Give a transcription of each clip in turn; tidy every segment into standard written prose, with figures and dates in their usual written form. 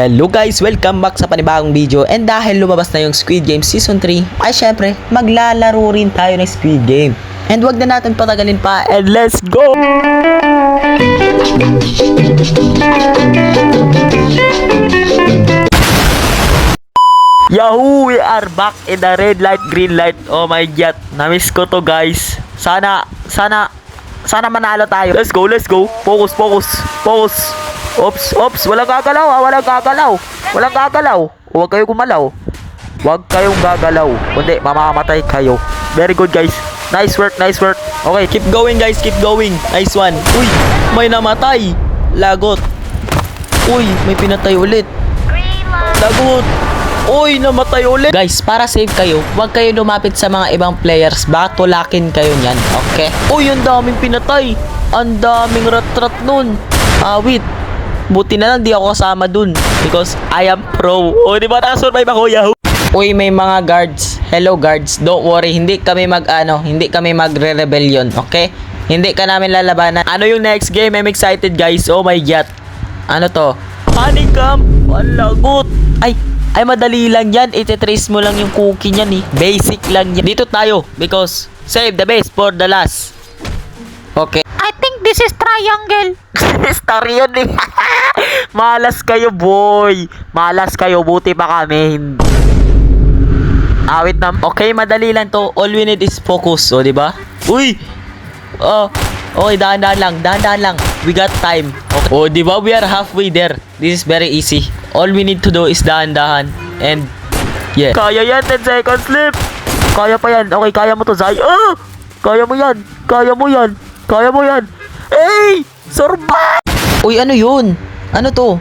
Hello guys, welcome back sa panibagong video. And dahil lumabas na yung Squid Game Season 3, ay syempre, maglalaro rin tayo ng Squid Game. And wag na natin patagalin pa, and let's go! Yahoo! We are back in the red light, green light. Oh my god, na-miss ko to guys. Sana manalo tayo. Let's go. Focus. Ops. Walang gagalaw. Huwag kayo gumalaw. Huwag kayong gagalaw. Kundi, mamamatay kayo. Very good guys. Nice work. Okay, keep going guys, keep going. Nice one. Uy, may namatay. Lagot. Uy, may pinatay ulit. Lagot. Uy, namatay ulit. Guys, para safe kayo, huwag kayo lumapit sa mga ibang players. Baka tulakin kayo niyan, okay? Uy, ang daming pinatay. Ang daming rat-rat nun. Wait. Buti na lang di ako kasama dun. Because I am pro. O, di ba nakasurvive ako, Yahoo? Uy, may mga guards. Hello guards. Don't worry, hindi kami magre-rebellion, okay? Hindi ka namin lalabanan. Ano yung next game? I'm excited, guys. Oh my god. Ano to? Honeycomb. Walagot. Ay, madali lang yan. Iti-trace mo lang yung cookie niyan eh. Basic lang yan. Dito tayo. Because save the best for the last. Okay. I think this is triangle. Star yun eh. Malas kayo, boy. Malas kayo. Buti pa kami. Awit na. Okay, madali lang to. All we need is focus. O, diba? Uy! Okay, dahan-dahan lang. We got time. Okay. O, diba? We are halfway there. This is very easy. All we need to do is dahan-dahan. And, yeah. Kaya yan, 10 seconds left. Kaya pa yan. Okay, kaya mo to, Zay. Kaya mo yan. Hey! Survive! Uy, ano yun? Ano to?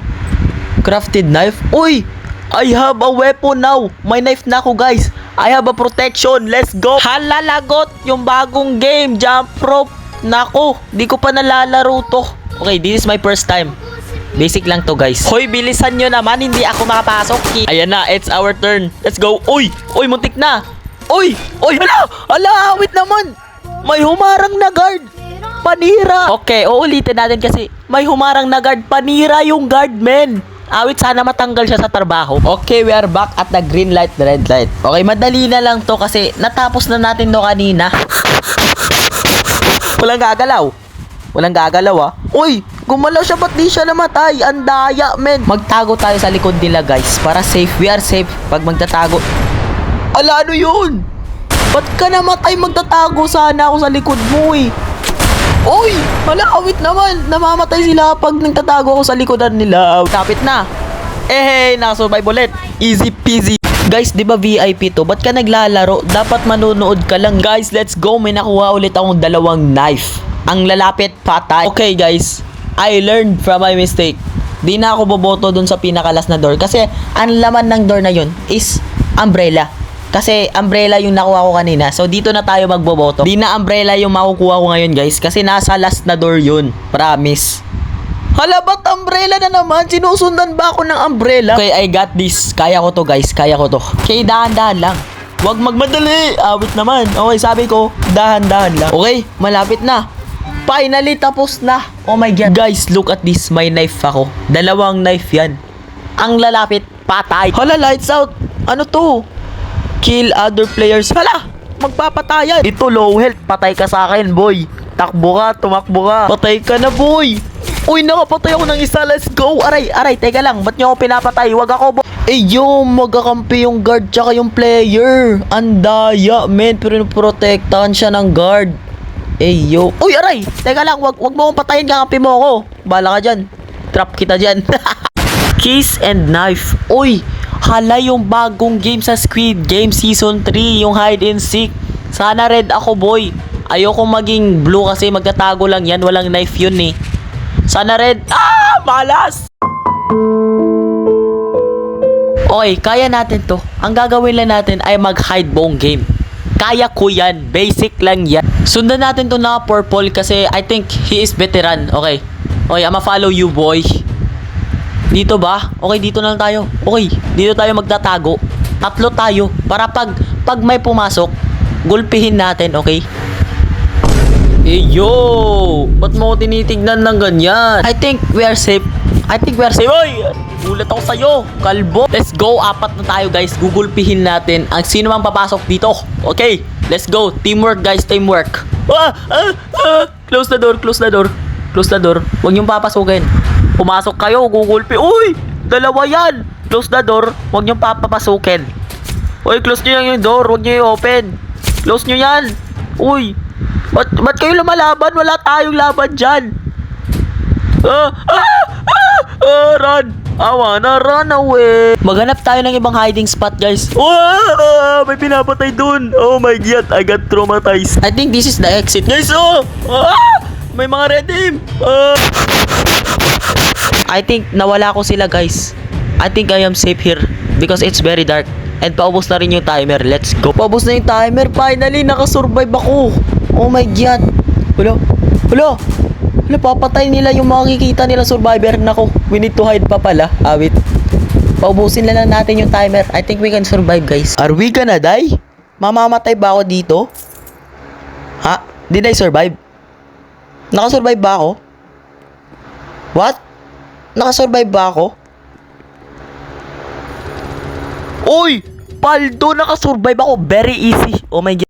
Crafted knife? Uy! I have a weapon now. May knife na ako, guys. I have a protection. Let's go. Halalagot yung bagong game. Jump rope. Nako, di ko pa nalalaro to. Okay, this is my first time. Basic lang to, guys. Hoy, bilisan nyo naman. Hindi ako makapasok. Ayan na, it's our turn. Let's go. Uy, muntik na. Uy, hala, wait naman. May humarang na guard. Panira. Okay, uulitin natin kasi may humarang na guard. Panira yung guard, men. Awit, sana matanggal siya sa trabaho. Okay, we are back at the green light, red light. Okay, madali na lang to kasi natapos na natin to kanina. Walang gagalaw ah. Uy, gumalaw siya, ba't di siya namatay? Andaya, men. Magtago tayo sa likod nila, guys. Para safe, we are safe pag magtatago. Ala, ano yun? Ba't ka namatay? Magtatago sana ako sa likod mo eh. Uy, hala, awit naman. Namamatay sila pag nagtatago ako sa likodan nila. Kapit na. Nakasurvive ulit. Easy peasy. Guys, di ba VIP to? Ba't ka naglalaro? Dapat manonood ka lang. Guys, let's go. May nakuha ulit akong 2 knife. Ang lalapit, patay. Okay, guys. I learned from my mistake. Di na ako boboto dun sa pinakalas na door. Kasi, ang laman ng door na yun is umbrella. Kasi, umbrella yung nakuha ko kanina. So, dito na tayo magboboto. Di na umbrella yung makukuha ko ngayon, guys. Kasi, nasa last na door yun. Promise. Hala, ba't umbrella na naman? Sinusundan ba ako ng umbrella? Okay, I got this. Kaya ko to, guys. Kaya ko to. Okay, dahan-dahan lang. Huwag magmadali. Awit naman. Okay, sabi ko, dahan-dahan lang. Okay, malapit na. Finally, tapos na. Oh my god. Guys, look at this. May knife ako. 2 knife yan. Ang lalapit, patay. Hala, lights out. Ano to? Kill other players. Hala, magpapatayan. Ito, low health. Patay ka sa akin, boy. Tumakbo ka. Patay ka na, boy. Uy, nakapatay ako ng isa. Let's go. Aray. Teka lang. Ba't niyo ako pinapatay? Wag ako, magakampi yung guard tsaka yung player. Andaya, men. Pero protektahan siya ng guard. Uy, aray. Teka lang. Wag mo akong patayin. Kakampi mo ako. Bala ka dyan. Trap kita dyan. Keys and knife. Uy, hala yung bagong game sa Squid Game Season 3. Yung hide and seek. Sana red ako, boy. Ayoko maging blue kasi magtatago lang yan. Walang knife yun eh. Sana red. Malas! Okay, kaya natin to. Ang gagawin lang natin ay mag-hide buong game. Kaya ko yan. Basic lang yan. Sundan natin to na purple kasi I think he is veteran. Okay, I'ma follow you, boy. Dito ba? Okay, dito na lang tayo. Okay, dito tayo magtatago. 3 tayo. Para pag may pumasok, gulpihin natin, okay? Ba't mo tinitignan ng ganyan? I think we are safe. Oy! Gulat ako sa'yo, kalbo. Let's go, apat na tayo guys. Gugulpihin natin ang sino mang papasok dito. Okay, let's go. Teamwork guys, teamwork. Close the door, close the door. Close the door. Huwag niyong papasukin. Pumasok kayo, gugulpi. Uy, dalawa yan. Close the door. Huwag niyong papapasukin. Uy, close niyo yung door. Huwag niyo i-open. Close niyo yan. Uy, ba't kayo lumalaban? Wala tayong laban dyan. Run! I wanna run away. Maghanap tayo ng ibang hiding spot, guys. May pinapatay dun. Oh my god, I got traumatized. I think this is the exit, guys. May mga redeem. I think nawala ko sila, guys. I think I am safe here because it's very dark. And paubos na rin yung timer. Let's go. Paubos na yung timer. Finally, nakasurvive ako. Oh my god. Hello, papatay nila yung makikita nila survivor. Nako, we need to hide pa pala. Wait. Paubusin na lang natin yung timer. I think we can survive, guys. Are we gonna die? Mamamatay ba ako dito? Ha? Did I survive? Nakasurvive ba ako? What? Nakasurvive ba ako? Uy! Paldo, nakasurvive ako. Very easy. Oh my god.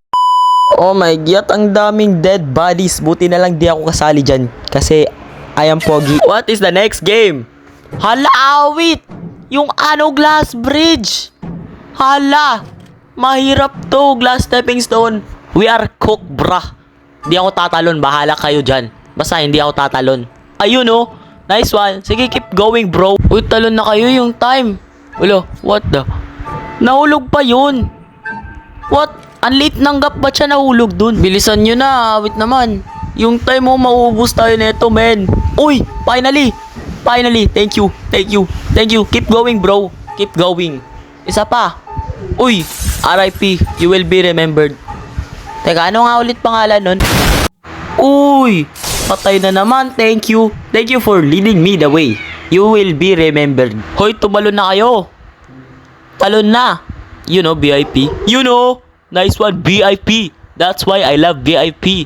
Oh my god, ang daming dead bodies. Buti na lang di ako kasali dyan. Kasi I am pogi. What is the next game? Hala, awit! Yung glass bridge. Hala! Mahirap to, glass stepping stone. We are cooked, brah. Di ako tatalon. Bahala kayo dyan. Basta hindi ako tatalon. Ayun oh. Nice one. Sige, keep going, bro. Uy, talon na kayo yung time. Ulo, what the? Nahulog pa yun. What? Ang late ng gap, ba't siya nahulog dun? Bilisan nyo na, wait naman. Yung time mo, mauubos tayo neto, men. Uy, finally. Finally, thank you. Keep going, bro. Keep going. Isa pa. Uy, RIP, you will be remembered. Teka, ano nga ulit pangalan nun? Uy, patay na naman, thank you. Thank you for leading me the way. You will be remembered. Hoy, tumalon na kayo. Talon na. You know, VIP. You know. Nice one, VIP. That's why I love VIP.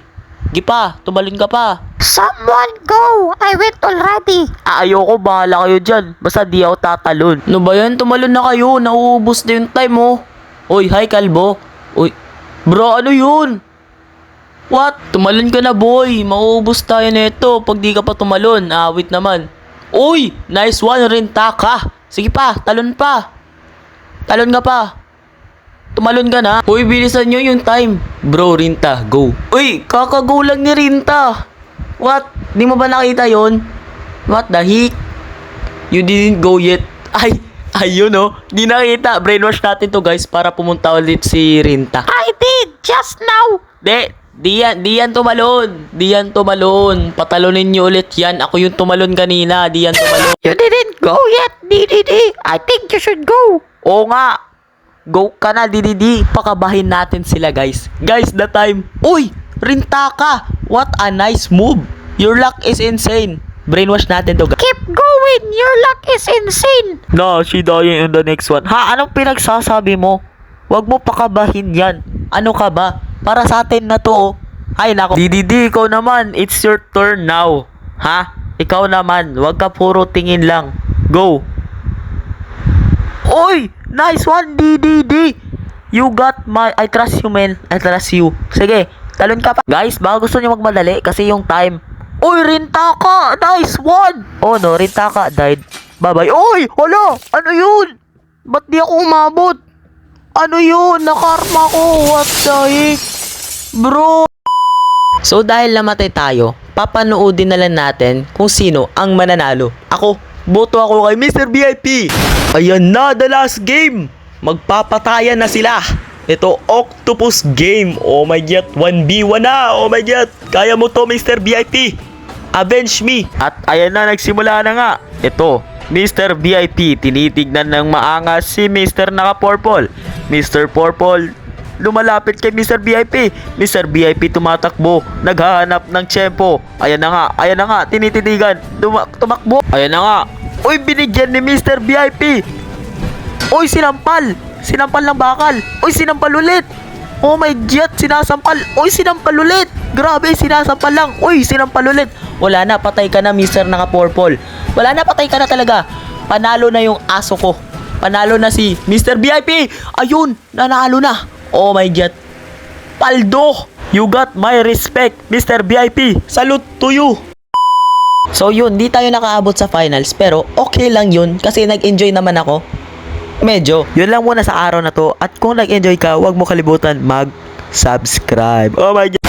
Gipa, tumalon ka pa. Someone go! I went already. Ayoko, bahala kayo dyan. Basta di ako tatalon. Ano ba yan? Tumalon na kayo. Nauubos na yung time, oh. Uy, hi, kalbo. Uy, bro, ano yun? What? Tumalon ka na, boy. Mauubos tayo nito pag di ka pa tumalon. Wait naman. Uy, nice one, Rinta ka. Sige pa, talon pa. Talon ka pa. Tumalon ka na. Uy, bilisan nyo yung time. Bro, Rinta, go. Uy, kakago lang ni Rinta. What? Di mo ba nakita yon? What the heck? You didn't go yet. Ayun oh. Di nakita. Brainwash natin to, guys, para pumunta ulit si Rinta. I did just now. Di yan tumalon. Patalonin nyo ulit yan. Ako yung tumalon kanina. Di yan tumalon. You didn't go yet, DDD. I think you should go. Oo nga. Go ka na, DDD. Pakabahin natin sila, guys. Guys, the time. Uy! Rinta ka! What a nice move. Your luck is insane. Brainwash natin to, guys. Keep going. Your luck is insane. No, she dying in the next one. Ha? Anong pinagsasabi mo? Huwag mo pakabahin yan. Ano ka ba? Para sa atin na to, oh. Ay, nako. DDD, ikaw naman. It's your turn now. Ha? Ikaw naman. Huwag ka puro tingin lang. Go. Oy! Nice one, DDD! You got my... I trust you, man. I trust you. Sige, talon ka pa. Guys, baka gusto nyo magmadali kasi yung time. Uy, Rinta ka! Nice one! Oh no, Rinta ka died. Bye-bye. Uy! Hala! Ano yun? Ba't di ako umabot? Ano yun? Nakarma ko. What the heck? Bro! So, dahil namatay tayo, papanoodin na lang natin kung sino ang mananalo. Ako, boto ako kay Mr. VIP. Ayan na, the last game. Magpapatayan na sila. Ito, Octopus Game. Oh my god, 1v1 na. Oh my god, kaya mo to, Mr. VIP. Avenge me. At ayan na, nagsimula na nga. Ito, Mr. VIP. Tinitignan ng maangas si Mr. Naka-Purple. Mr. Purple, lumalapit kay Mr. VIP. Mr. VIP tumatakbo. Naghahanap ng tiyempo. Ayan na nga, tinititigan. Tumakbo. Ayan na nga. Uy, binigyan ni Mr. VIP. Uy, sinampal ng bakal. Uy, sinampal ulit. Oh my god, sinasampal. Uy, sinampal ulit. Grabe, sinasampal lang. Uy, sinampal ulit. Wala na, patay ka na, Mr. Naka-Purple. Wala na, patay ka na talaga. Panalo na yung aso ko. Panalo na si Mr. VIP. Ayun, nanalo na. Oh my God. Paldo, you got my respect, Mr. VIP. Salute to you. So yun, di tayo nakaabot sa finals pero okay lang yun kasi nag-enjoy naman ako. Medyo. Yun lang muna sa araw na to at kung nag-enjoy ka, huwag mo kalimutan mag-subscribe. Oh my God.